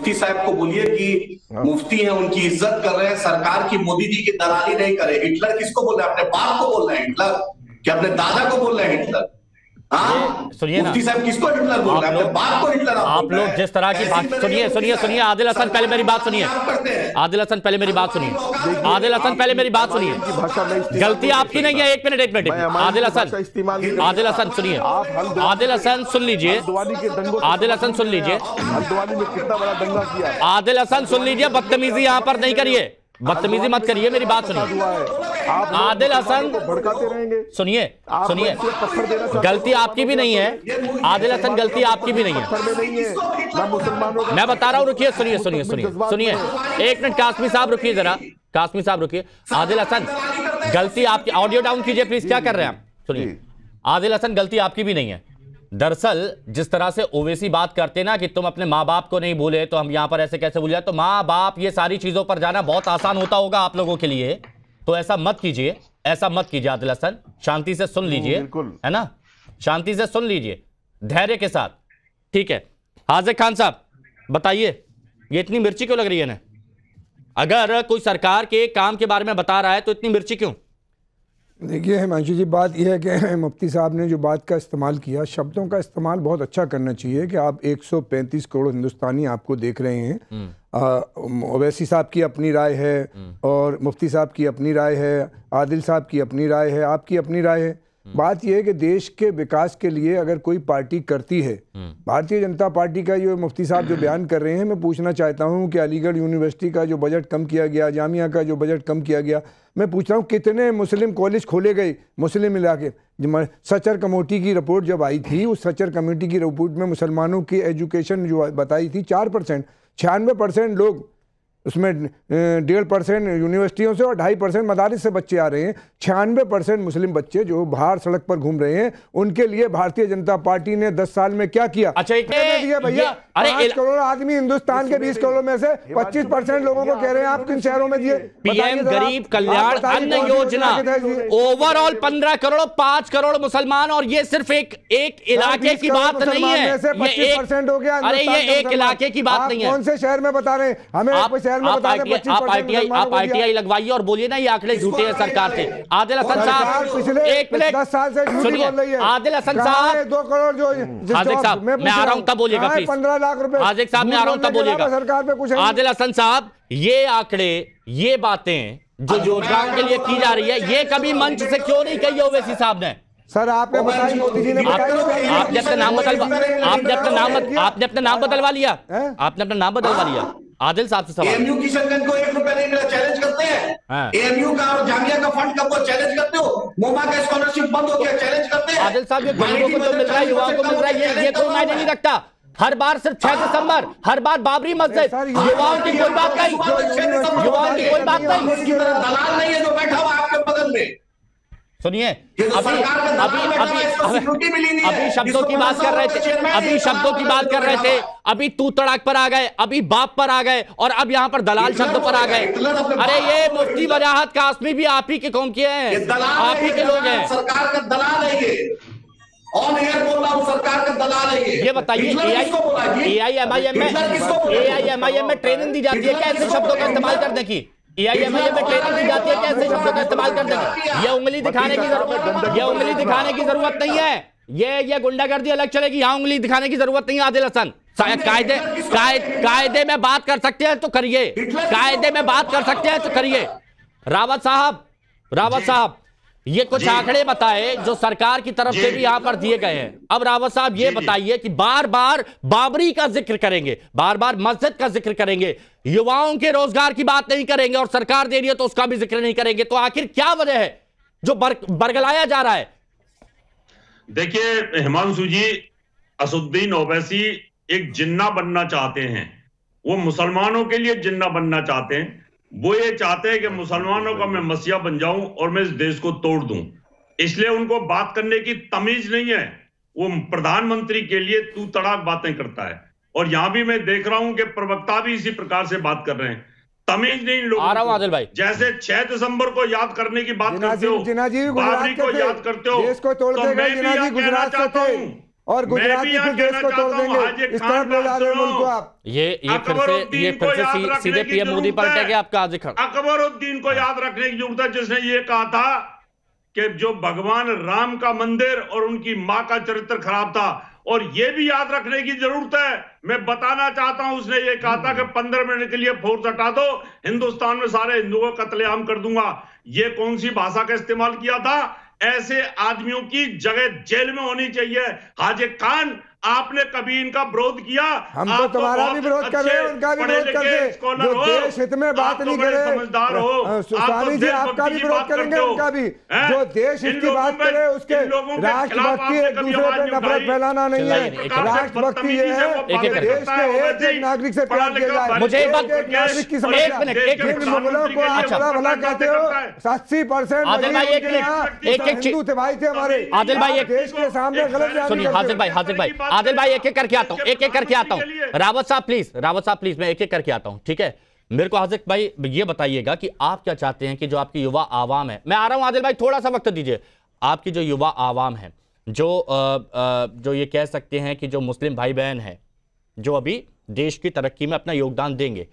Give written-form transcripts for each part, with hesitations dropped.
मुफ्ती साहब को बोलिए कि मुफ्ती हैं, उनकी इज्जत कर रहे हैं, सरकार की, मोदी जी की दलाली नहीं करे। हिटलर किसको बोल रहे हैं? अपने बाप को बोल रहे हैं हिटलर, कि अपने दादा को बोल रहे हैं हिटलर? सुनिए ना, मुफ्ती साहब किसको हिटलर बोल रहे हैं? अपने बाप को हिटलर आप लोग जिस तरह की बात, सुनिए आदिल हसन, पहले मेरी बात सुनिए। आदिल हसन पहले मेरी बात सुनिए। आदिल हसन पहले मेरी बात सुनिए। गलती आपकी नहीं है। एक मिनट आदिल हसन सुनिए। आदिल हसन सुन लीजिए। आदिल हसन सुन लीजिए। आदिल हसन सुन लीजिए। बदतमीजी यहां पर नहीं करिए, बदतमीजी मत करिए, मेरी बात सुनिए। आदिल हसन सुनिए, गलती आपकी भी नहीं है। आदिल हसन गलती आपकी भी नहीं है, मैं बता रहा हूं। रुकिए, सुनिए। एक मिनट कासमी साहब रुकिए, जरा कासमी साहब रुकिए। आदिल हसन गलती आपकी, ऑडियो डाउन कीजिए प्लीज। क्या कर रहे हैं आप? सुनिए, आदिल हसन गलती आपकी भी नहीं है। दरअसल जिस तरह से ओवैसी बात करते ना कि तुम अपने माँ बाप को नहीं भूले तो हम यहां पर ऐसे कैसे भूल जाए, तो माँ बाप ये सारी चीजों पर जाना बहुत आसान होता होगा आप लोगों के लिए, तो ऐसा मत कीजिए, ऐसा मत कीजिए। आदिल हसन शांति से सुन लीजिए, है ना, शांति से सुन लीजिए, धैर्य के साथ, ठीक है। हाजिर खान साहब बताइए, ये इतनी मिर्ची क्यों लग रही है ना? अगर कोई सरकार के काम के बारे में बता रहा है तो इतनी मिर्ची क्यों? देखिए हिमांशु जी, बात यह है कि मुफ्ती साहब ने जो बात का इस्तेमाल किया, शब्दों का इस्तेमाल बहुत अच्छा करना चाहिए कि आप 135 करोड़ हिंदुस्तानी आपको देख रहे हैं। ओवैसी साहब की अपनी राय है और मुफ्ती साहब की अपनी राय है, आदिल साहब की अपनी राय है, आपकी अपनी राय है। बात यह है कि देश के विकास के लिए अगर कोई पार्टी करती है, भारतीय जनता पार्टी का जो मुफ्ती साहब जो बयान कर रहे हैं, मैं पूछना चाहता हूं कि अलीगढ़ यूनिवर्सिटी का जो बजट कम किया गया, जामिया का जो बजट कम किया गया, मैं पूछ रहा हूं कितने मुस्लिम कॉलेज खोले गए मुस्लिम इलाके? सचर कमेटी की रिपोर्ट जब आई थी, उस सचर कमेटी की रिपोर्ट में मुसलमानों की एजुकेशन जो बताई थी 4%, 96% लोग उसमें 1.5% यूनिवर्सिटियों से और 2.5% मदारिस से बच्चे आ रहे हैं। 96% मुस्लिम बच्चे जो बाहर सड़क पर घूम रहे हैं, उनके लिए भारतीय जनता पार्टी ने 10 साल में क्या किया? अच्छा दिया भैया, 5 करोड़ आदमी हिंदुस्तान के 20 करोड़ में से 25% लोगों को कह रहे हैं आप किन शहरों में दिए? पीएम गरीब कल्याण अन्न योजना ओवरऑल 15 करोड़, 5 करोड़ मुसलमान, और ये सिर्फ एक इलाके की बात नहीं है, 25% हो गया। अरे ये एक इलाके की बात नहीं है। कौन से शहर में बता रहे हैं हमें? आप आईटीआई लगवाइए और बोलिए ना ये आंकड़े झूठे हैं सरकार से। आदिल हसन साहब पिछले 1 मिनट 10 साल से झूठी बोल रही है। आदिल हसन साहब 2 करोड़ जो हाजिर साहब मैं आ रहा हूं तब बोलिएगा प्लीज। 15 लाख रुपए हाजिर साहब मैं आ रहा हूं तब बोलिएगा। सरकार पे कुछ आदिल हसन साहब, ये आंकड़े, ये बातें जो योजनाओं के लिए की जा रही है, ये कभी मंच से क्यों नहीं कही ओवैसी साहब ने? सर आपने बताई, मोदी जी ने बताई। आपने अपना नाम बदलवा लिया, आपने अपना नाम बदलवा लिया। आदिल साहब से सवाल, एएमयू किशनगंज को 1 रुपया नहीं मिला, चैलेंज करते हैं। एएमयू का और जामिया का फंड कब वो चैलेंज करते हो? मोमा का स्कॉलरशिप बंद हो गया, चैलेंज करते हैं। आदिल साहब, ये गरीबों को जो मिल रहा है, युवाओं को मिल रहा है, ये कोई मायने नहीं रखता। हर बार सिर्फ 6 दिसंबर, हर बार बाबरी मस्जिद, युवाओं की कोई बात नहीं, युवाओं की कोई बात नहीं। दलाल नहीं है जो बैठा हुआ आपके बगल में। सुनिए, अभी शब्दों की बात कर रहे थे, अभी तू तड़ाक पर आ गए, अभी बाप पर आ गए, और अब यहां पर दलाल शब्द पर आ गए। अरे ये मुफ्ती वजाहत कासमी भी आप ही के कौम के हैं, आप ही के लोग हैं। सरकार का दलाल है ये, ऑन एयर बोल रहा हूं, सरकार का दलाल है ये बताइए, एआईएमआईएम में ट्रेनिंग दी जाती है क्या ऐसे शब्दों का इस्तेमाल करने की? एआईएमआईएम में ट्रेनिंग दी जाती है क्या ऐसे शब्दों का इस्तेमाल करने की? ये उंगली दिखाने की जरूरत नहीं है। ये गुंडागर्दी अलग चलेगी, यहां उंगली दिखाने की जरूरत नहीं है। आदिल हसन, कायदे में बात कर सकते हैं तो करिए, कायदे में बात कर सकते हैं तो करिए। रावत साहब ये कुछ आंकड़े बताए जो सरकार की तरफ से भी यहां पर दिए गए हैं। अब रावत साहब ये बताइए कि बार बार बाबरी का जिक्र करेंगे, बार बार मस्जिद का जिक्र करेंगे, युवाओं के रोजगार की बात नहीं करेंगे, और सरकार दे रही है तो उसका भी जिक्र नहीं करेंगे, तो आखिर क्या वजह है जो बरगलाया जा रहा है? देखिए हिमांशु जी, असदुद्दीन ओवैसी एक जिन्ना बनना चाहते हैं, वो मुसलमानों के लिए जिन्ना बनना चाहते हैं। वो ये चाहते हैं कि मुसलमानों का मैं मसीहा बन जाऊं और मैं इस देश को तोड़ दूं, इसलिए उनको बात करने की तमीज नहीं है। वो प्रधानमंत्री के लिए तू तड़ाक बातें करता है, और यहां भी मैं देख रहा हूं कि प्रवक्ता भी इसी प्रकार से बात कर रहे हैं। तमीज नहीं लोगों को, जैसे 6 दिसंबर को याद करने की बात करते हो, बाबरी को याद करते हो, तो मैं भी यह कहना चाहता हूं और गुजराती फिर देश को तोड़ देंगे। इस तरफ ले जा रहे हो मुल्क को आप। ये फिर से सीधे पीएम मोदी पलटेंगे आपका। अकबरुद्दीन को याद रखने की जरूरत है, जिसने ये कहा था कि जो भगवान राम का मंदिर और उनकी मां का चरित्र खराब था। और ये भी याद रखने की जरूरत है, मैं बताना चाहता हूं, उसने ये कहा था कि 15 मिनट के लिए फोर्स हटा दो, हिंदुस्तान में सारे हिंदुओं को कत्लेआम कर दूंगा। ये कौन सी भाषा का इस्तेमाल किया था? ऐसे आदमियों की जगह जेल में होनी चाहिए। हाजी खान, आपने कभी इनका विरोध किया? हम तो तुम्हारा भी विरोध कर रहे हैं, उनका भी विरोध करते। जो देश हित में बात नहीं करे, समझदार हो स्वामी जी, आपका भी विरोध करेंगे, उनका भी। जो देश हित की बात करे उसके राष्ट्रभक्ति, एक दूसरे पे नफरत फैलाना नहीं है। राष्ट्रभक्ति ये है देश के एक नागरिक से प्यार किया जाए। मुझे एक नागरिक की समस्या, मुगलों को आप भला भला कहते हो, 80% हिंदू थे भाई, थे हमारे। आदिल भाई, देश के सामने गलत। सुनिए हाजिर भाई, आदिल भाई एक एक करके आता हूं, रावत साहब प्लीज, मैं एक एक करके आता हूं, ठीक है? मेरे को हाजिर भाई ये बताइएगा कि आप क्या चाहते हैं कि जो आपकी युवा आवाम है, मैं आ रहा हूं आदिल भाई, थोड़ा सा वक्त दीजिए। आपकी जो युवा आवाम है, जो ये कह सकते हैं कि जो मुस्लिम भाई बहन है, जो अभी देश की तरक्की में अपना योगदान देंगे,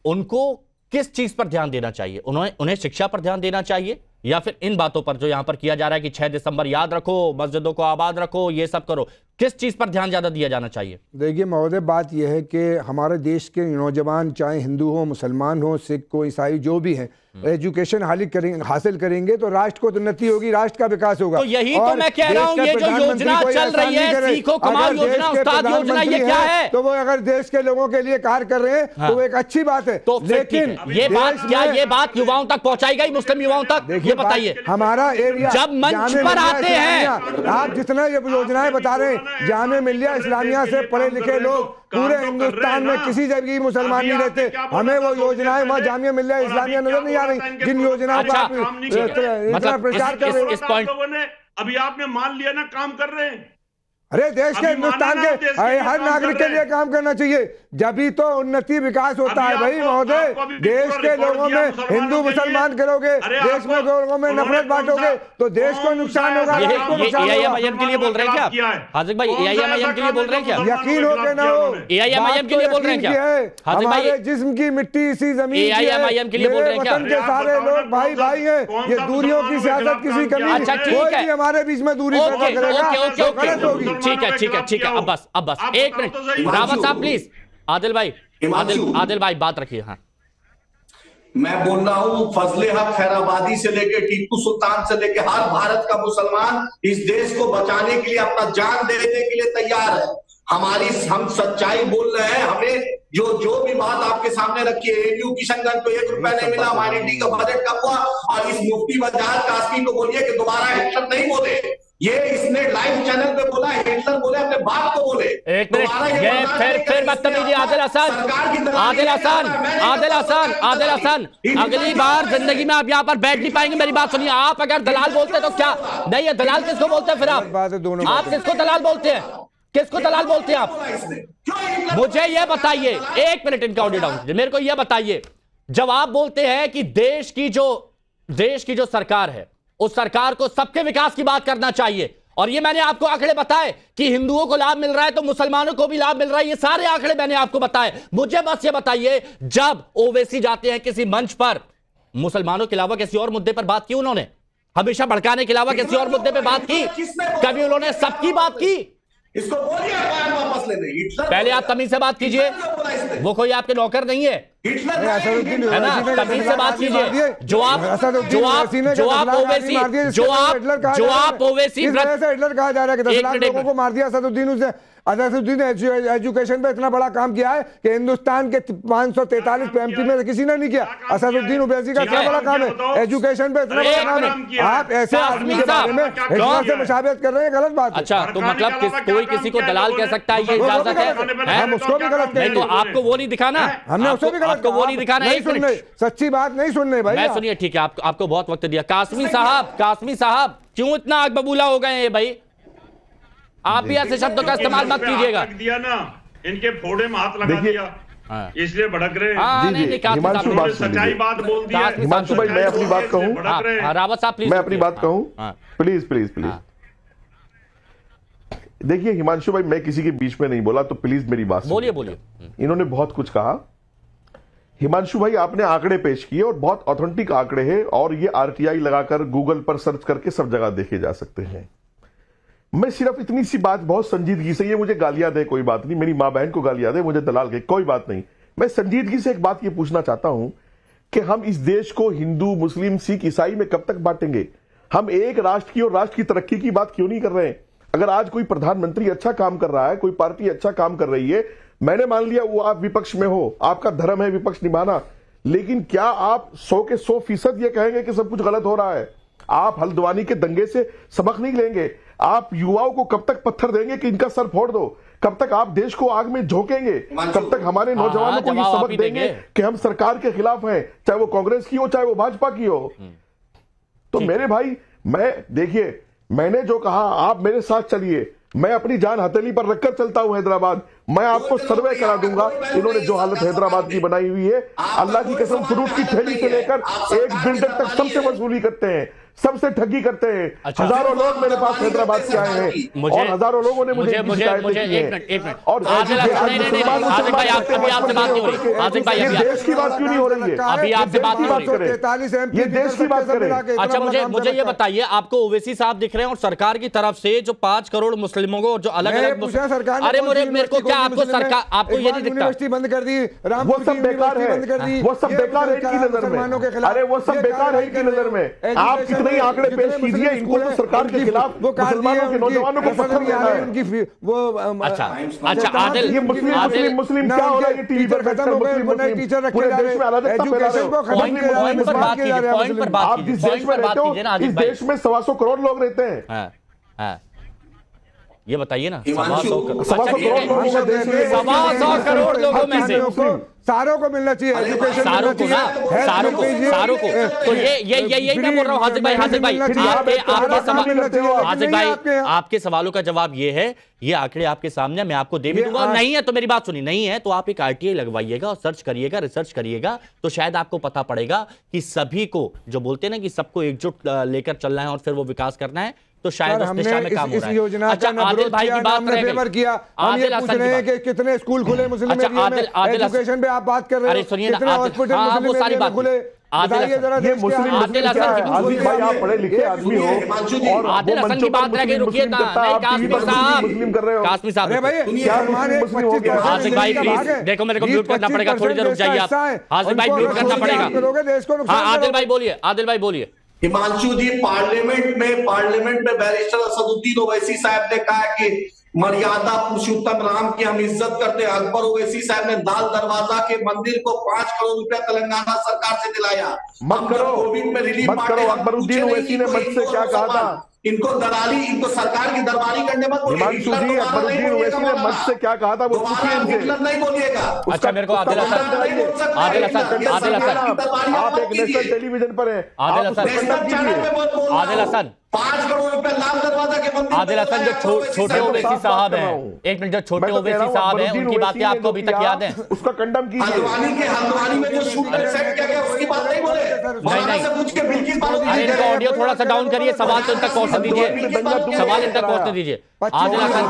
उनको किस चीज पर ध्यान देना चाहिए? उन्हें शिक्षा पर ध्यान देना चाहिए, या फिर इन बातों पर जो यहां पर किया जा रहा है कि 6 दिसंबर याद रखो, मस्जिदों को आबाद रखो, ये सब करो, किस चीज पर ध्यान ज्यादा दिया जाना चाहिए? देखिए महोदय, बात यह है कि हमारे देश के नौजवान, चाहे हिंदू हो, मुसलमान हो, सिख हो, ईसाई, जो भी हैं, एजुकेशन हासिल करेंगे तो राष्ट्र को उन्नति होगी, राष्ट्र का विकास होगा। तो यही तो मैं कह रहा हूं, ये जो योजना चल रही है, सीखो कमाओ योजना, उस्ताद योजना, ये क्या है? तो वो अगर देश के लोगों के लिए कार्य कर रहे हैं तो वो एक अच्छी बात है। तो लेकिन ये बात युवाओं तक पहुंचाई गई, मुस्लिम युवाओं तक? ये बताइए। हमारा एरिया जब मंच पर आते हैं, आप जितना ये योजनाएं बता रहे हैं, जामिया मिल्लिया इस्लामिया से पढ़े लिखे लोग पूरे हिंदुस्तान में किसी जगह मुसलमान नहीं रहते, हमें वो योजनाएं वहाँ जामिया मिल्लिया इस्लामिया नजर नहीं आ रही, जिन योजनाओं का मतलब प्रचार कर रहे हैं। अभी आपने मान लिया ना, काम कर रहे हैं। अरे देश के, हिंदुस्तान के हर नागरिक के लिए काम करना चाहिए, जब तो उन्नति विकास होता है भाई महोदय। देश के लोगों में हिंदू मुसलमान करोगे, देश में लोगों में नफरत बांटोगे तो देश को नुकसान होगा। एआईएमआईएम के लिए बोल रहे हैं क्या हाजिर भाई? एआईएमआईएम के लिए बोल रहे हैं क्या? यकीन हो के ना हो, एआईएमआईएम के लिए बोल रहे हैं क्या? हमारे जिस्म की मिट्टी इसी जमीन, एआईएमआईएम के लिए बोल रहे हैं क्या? वतन के सारे लोग भाई भाई हैं, ये दूरियों की सियासत किसी कमी, अच्छा ठीक है, हमारे बीच में दूरी पैदा करेगा तो गलत होगी। ठीक है, अब बस एक मिनट, रावत साहब प्लीज। आदिल भाई बात रखिए। हाँ, मैं बोल रहा हूं, फजले हक खैराबादी से लेके टीपू सुल्तान से लेके हर भारत का मुसलमान इस देश को बचाने के लिए अपना जान देने के लिए तैयार है। हम सच्चाई बोल रहे हैं। हमें जो भी बात आपके सामने रखी है, एडीयू किशनगंज को 1 रुपया नहीं मिला, माइनॉरिटी का बजट कम हुआ, और इस मुफ्ती वजाहत कासमी को बोलिए कि दोबारा हिटलर नहीं बोले। ये इसने लाइव चैनल पे बोला, हिटलर बोले, अपने बाप को बोले। एक मिनट, ये फिर बदतमीजी। आदिल हसन, अगली बार जिंदगी में आप यहाँ पर बैठ नहीं पाएंगे। मेरी बात सुनिए, आप अगर दलाल बोलते तो क्या नहीं, ये दलाल किसको बोलते हैं? फिर आप किसको दलाल बोलते हैं? किसको दलाल बोलते हैं आप? मुझे ये बताइए, एक मिनट इनका ऑडियो डाउन कीजिए। मेरे को ये बताइए, जब आप बोलते हैं कि देश की जो सरकार है, उस सरकार को सबके विकास की बात करना चाहिए, और ये मैंने आपको आंकड़े बताए कि हिंदुओं को लाभ मिल रहा है तो मुसलमानों को भी लाभ मिल रहा है, ये सारे आंकड़े मैंने आपको बताए। मुझे बस ये बताइए, जब ओवैसी जाते हैं किसी मंच पर, मुसलमानों के अलावा किसी और मुद्दे पर बात की उन्होंने? हमेशा भड़काने के अलावा किसी और मुद्दे पर बात की? कभी उन्होंने सबकी बात की? इसको बोलिए वापस ले ले। पहले आप तमीज से बात कीजिए, वो कोई आपके नौकर नहीं है, है ना? तमीज से बात कीजिए। जो आप ओवैसी हिटलर कहा जा रहा है कि 10 लाख लोगों को मार दिया असदुद्दीन। उसने असदुद्दीन एजुकेशन पे इतना बड़ा काम किया है कि हिंदुस्तान के 543 एमपी में किसी ने नहीं किया। असदुद्दीन ओवैसी का क्या बड़ा काम है? एजुकेशन पे इतना बड़ा काम है। आप ऐसे आदमी के बारे में हिटलर से मुशाबहत कर रहे हैं, गलत बात। अच्छा, तो मतलब कोई किसी को दलाल कह सकता है, ये इजाजत है? हम उसको भी गलत कहेंगे। तो आपको वो नहीं दिखाना, हमने उसको भी आपको वो नहीं दिखाना। एक मिनट, सच्ची बात नहीं सुनने भाई। मैं सुनिए, ठीक है, आपको बहुत वक्त दिया। कासमी साहब क्यों इतना आग बबूला हो गए हैं भाई? आप भी ऐसे शब्दों का इस्तेमाल मत कीजिएगा। दिया ना, इनके फोड़े में हाथ लगा दिया, इसलिए भड़क रहे हैं। सच्चाई बात बोल दी। हिमांशु भाई, मैं अपनी बात कहूं? रावत साहब प्लीज, मैं अपनी बात कहूं? प्लीज। देखिए हिमांशु भाई, मैं किसी के बीच में नहीं बोला, तो प्लीज मेरी बात बोलिए बोलिए। इन्होंने बहुत कुछ कहा। हिमांशु भाई, आपने आंकड़े पेश किए और बहुत ऑथेंटिक आंकड़े हैं, और ये आरटीआई लगाकर गूगल पर सर्च करके सब जगह देखे जा सकते हैं। मैं सिर्फ इतनी सी बात बहुत संजीदगी से, ये मुझे गालियां दे कोई बात नहीं, मेरी मां बहन को गालियां दे, मुझे दलाल के कोई बात नहीं, मैं संजीदगी से एक बात ये पूछना चाहता हूं कि हम इस देश को हिंदू, मुस्लिम, सिख, ईसाई में कब तक बांटेंगे? हम एक राष्ट्र की और राष्ट्र की तरक्की की बात क्यों नहीं कर रहे हैं? अगर आज कोई प्रधानमंत्री अच्छा काम कर रहा है, कोई पार्टी अच्छा काम कर रही है, मैंने मान लिया वो आप विपक्ष में हो, आपका धर्म है विपक्ष निभाना, लेकिन क्या आप 100 के 100% ये कहेंगे कि सब कुछ गलत हो रहा है? आप हल्द्वानी के दंगे से सबक नहीं लेंगे? आप युवाओं को कब तक पत्थर देंगे कि इनका सर फोड़ दो? कब तक आप देश को आग में झोंकेंगे? कब तक हमारे नौजवानों को ये सबक देंगे कि हम सरकार के खिलाफ हैं, चाहे वो कांग्रेस की हो चाहे वो भाजपा की हो? तो मेरे भाई, देखिए, मैंने जो कहा, आप मेरे साथ चलिए, मैं अपनी जान हथेली पर रखकर चलता हूं हैदराबाद, मैं आपको सर्वे करा दूंगा। इन्होंने जो हालत हैदराबाद की बनाई हुई है, अल्लाह की कसम, फ्रूट की थैली से लेकर एक बिल्डर तक सबसे वसूली करते हैं, सबसे ठगी करते हैं। अच्छा। हजारों लोग मेरे पास हैदराबाद से आए हैं और हजारों लोगों ने मुझे एक मिनट और हाजिक भाई आपसे बात नहीं हो रही। हाजिक भाई देश की बात क्यों नहीं हो रही है? अभी आपसे बात नहीं हो रही। ये देश की बात करें। अच्छा, मुझे ये बताइए, आपको ओवैसी साहब दिख रहे हैं और सरकार की तरफ से जो 5 करोड़ मुस्लिमों को जो अलग अलग, अरे मेरे को क्या, आपको सरकार, आपको ये नहीं दिखता? यूनिवर्सिटी बंद कर दी, वो सब बेकार है, वो सब बेकार है इनकी नजर में। अरे वो सब बेकार है इनकी नजर में। आप कितने आंकड़े पेश कीजिए, इनको तो सरकार के खिलाफ मुसलमानों के नौजवानों को पत्थर देना है। अच्छा आदिल, ये मुस्लिम क्या हो रहा है? ये टीवी पर खत्म हो गए, टीचर रखे जा रहे हैं, एजुकेशन को खत्म किया जा रहा है। आप जिस देश में रहते हो, इस देश में 125 करोड़ लोग रहते हैं। ये बताइए ना, 125 करोड़ लोगों में से सारों को मिलना चाहिए, एजुकेशन सारों को, तो यही मैं बोल रहा हूँ। हाजिक भाई, आपके सवालों का जवाब ये है, ये आंकड़े आपके सामने, मैं आपको दे भी दूंगा। नहीं है तो मेरी बात सुनिए, नहीं है तो आप एक आरटीआई लगवाइएगा और सर्च करिएगा, रिसर्च करिएगा, तो शायद आपको पता पड़ेगा कि सभी को, जो बोलते हैं ना कि सबको एकजुट लेकर चलना है और फिर वो विकास करना है, तो शायद उस दिशा में काम हो रहा है। अच्छा, आदिल भाई की बात रह गई। आदिल हसन की बात, कितने स्कूल खुले मुस्लिम एरिया में, एजुकेशन पे आप बात कर रहे हो, अरे सुनिए ना, कितने हॉस्पिटल मुस्लिम एरिया में खुले, ये मुस्लिम भाई, आप पढ़े लिखे आदमी हो और आदिल हसन की बात रह गई, रुकिए ना, मुस्लिम कर रहे हो। कासमी साहब, अरे भाई, हाजिक भाई प्लीज देखो, मेरे को म्यूट करना पड़ेगा, थोड़ी देर रुक जाइए आप। हाजिक भाई म्यूट करना पड़ेगा। आदिल भाई बोलिए, आदिल भाई बोलिए। हिमांशु जी, पार्लियामेंट में बैरिस्टर असदुद्दीन ओवैसी साहब ने कहा कि मर्यादा पुरुषोत्तम राम की हम इज्जत करते हैं। अकबर ओवैसी साहब ने दाल दरवाजा के मंदिर को 5 करोड़ रुपया तेलंगाना सरकार से दिलाया। मत करो, कोविड में रिलीफ मत करो। अकबरुद्दीन ओवैसी ने मुझसे क्या कहा था? इनको दलाली, इनको सरकार की दरबारी करने मत बोलिए। हिमांशु जी, अकबरुद्दीन ओवैसी ने मुझसे क्या कहा था वो पूछिए इनसे। नहीं बोलिएगा। अच्छा, मेरे को आदिल हसन, आप एक नेशनल टेलीविजन पर हैं, आदिल हसन 5 करोड़ रुपए लाल दरवाजा के मंदिर। आदिल हसन जो छोटे ओवैसी साहब हैं, एक मिनट, जो छोटे ओवैसी साहब हैं, उनकी बातें आपको अभी तक याद है? उसका कंडम कीजिए। हल्द्वानी में जो शूटर सेट किया गया उसकी बात नहीं बोले। नहीं, ऑडियो थोड़ा सा डाउन करिए, सवाल तो इनका पहुंचने दीजिए, सवाल इनका पहुंचने दीजिए। आदिल हसन,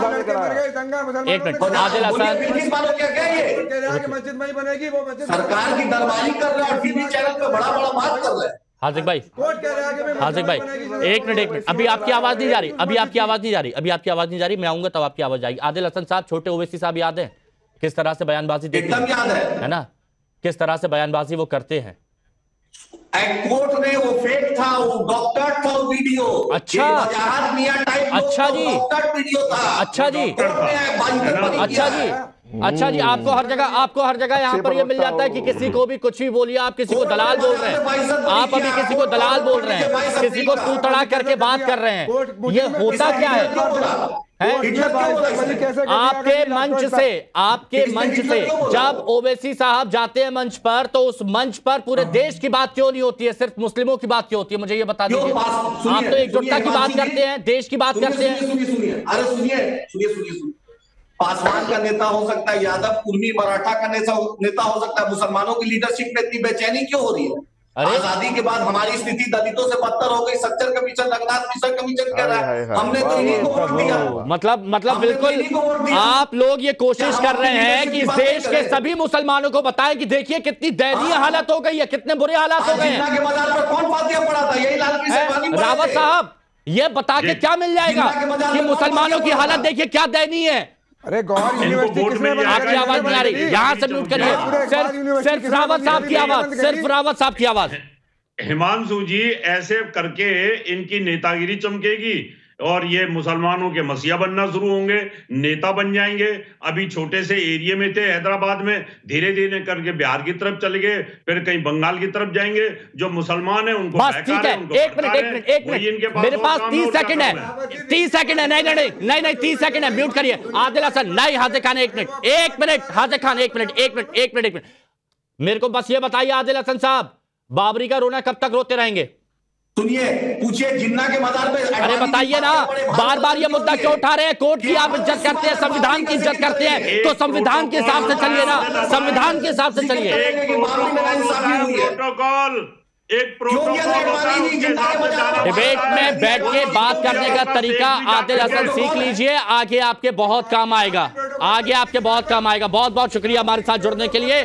एक मिनट, आदिल हसन, मस्जिद में ही बनेगी वो मस्जिद, सरकार की दरबारी कर रहे हैं, टीवी चैनल पे बड़ा बड़ा बात कर रहे हैं। हाजिक भाई, एक मिनट, अभी आपकी आवाज नहीं जा रही, अभी आपकी आवाज नहीं जा रही, मैं आऊंगा तब आपकी आवाज आएगी। आदिल हसन साहब, छोटे ओवैसी साहब याद है किस तरह से बयानबाजी देते हैं? एकदम याद है ना, किस तरह से बयानबाजी वो करते हैं। कोर्ट ने वो फेक था, वो डॉक्टर था वो वीडियो। अच्छा, अच्छा जी, वीडियो था। अच्छा जी, अच्छा जी, अच्छा जी, आपको हर जगह यहाँ पर ये मिल जाता है कि किसी को भी कुछ भी बोलिए, आप किसी को दलाल बोल रहे हैं, आप अभी किसी को दलाल बोल रहे हैं, किसी को तू तड़ा करके बात कर रहे हैं। ये होता क्या है? आपके मंच से जब ओवैसी साहब जाते हैं मंच पर, तो उस मंच पर पूरे देश की बात क्यों नहीं होती है, सिर्फ मुस्लिमों की बात क्यों होती है? मुझे ये बता दीजिए। आप तो एकजुटता की बात करते हैं, देश की बात करते हैं। अरे सुनिए, पासवान का नेता हो सकता है, यादव, कुर्मी, मराठा का नेता हो सकता है, मुसलमानों की लीडरशिप में इतनी बेचैनी क्यों हो रही है? अरे आजादी के बाद हमारी स्थिति दलितों से बदतर हो गई। सच्चर कमीशन, रघुनाथ मिश्र कमीशन कह रहा है हमने तो इन्हीं को वोट दिया। मतलब बिल्कुल आप लोग ये कोशिश कर रहे हैं कि इस देश के सभी मुसलमानों को बताएं कि देखिए कितनी दयनीय हालत हो गई है, कितने बुरे हालात हो गए हैं। के मजार पर कौन फातिया पड़ा था? यही लाल रावत साहब, ये बता के क्या मिल जाएगा कि मुसलमानों की हालत देखिए क्या दयनीय है। अरे गौहर यूनिवर्सिटी किसने बनाई? आपकी आवाज नहीं आ रही, यहां से म्यूट करिए। सिर्फ रावत साहब की आवाज, सिर्फ रावत साहब की आवाज। हिमांशु जी, ऐसे करके इनकी नेतागिरी चमकेगी और ये मुसलमानों के मसीहा बनना शुरू होंगे, नेता बन जाएंगे। अभी छोटे से एरिया में थे हैदराबाद में, धीरे धीरे करके बिहार की तरफ चले गए, फिर कहीं बंगाल की तरफ जाएंगे। जो मुसलमान है उनको बस ठीक है, एक मिनट मेरे पास 30 सेकंड है, 30 सेकंड है। नहीं 30 सेकंड है, म्यूट करिए। आदिल हसन, नहीं हाजिर खान एक मिनट, हाजिर खान एक मिनट। मेरे को बस ये बताइए आदिल हसन साहब, बाबरी का रोना कब तक रोते रहेंगे? सुनिए, पूछिए जिन्ना के मजार पे। अरे बताइए ना, बार बार ये मुद्दा क्यों उठा रहे हैं? कोर्ट की आप इज्जत करते हैं, संविधान की इज्जत करते हैं, तो संविधान के हिसाब से चलिए ना, संविधान के हिसाब से चलिए। डिबेट में बैठ के बात करने का तरीका आदिल हसन सीख लीजिए, आगे आपके बहुत काम आएगा, बहुत बहुत शुक्रिया हमारे साथ जुड़ने के लिए।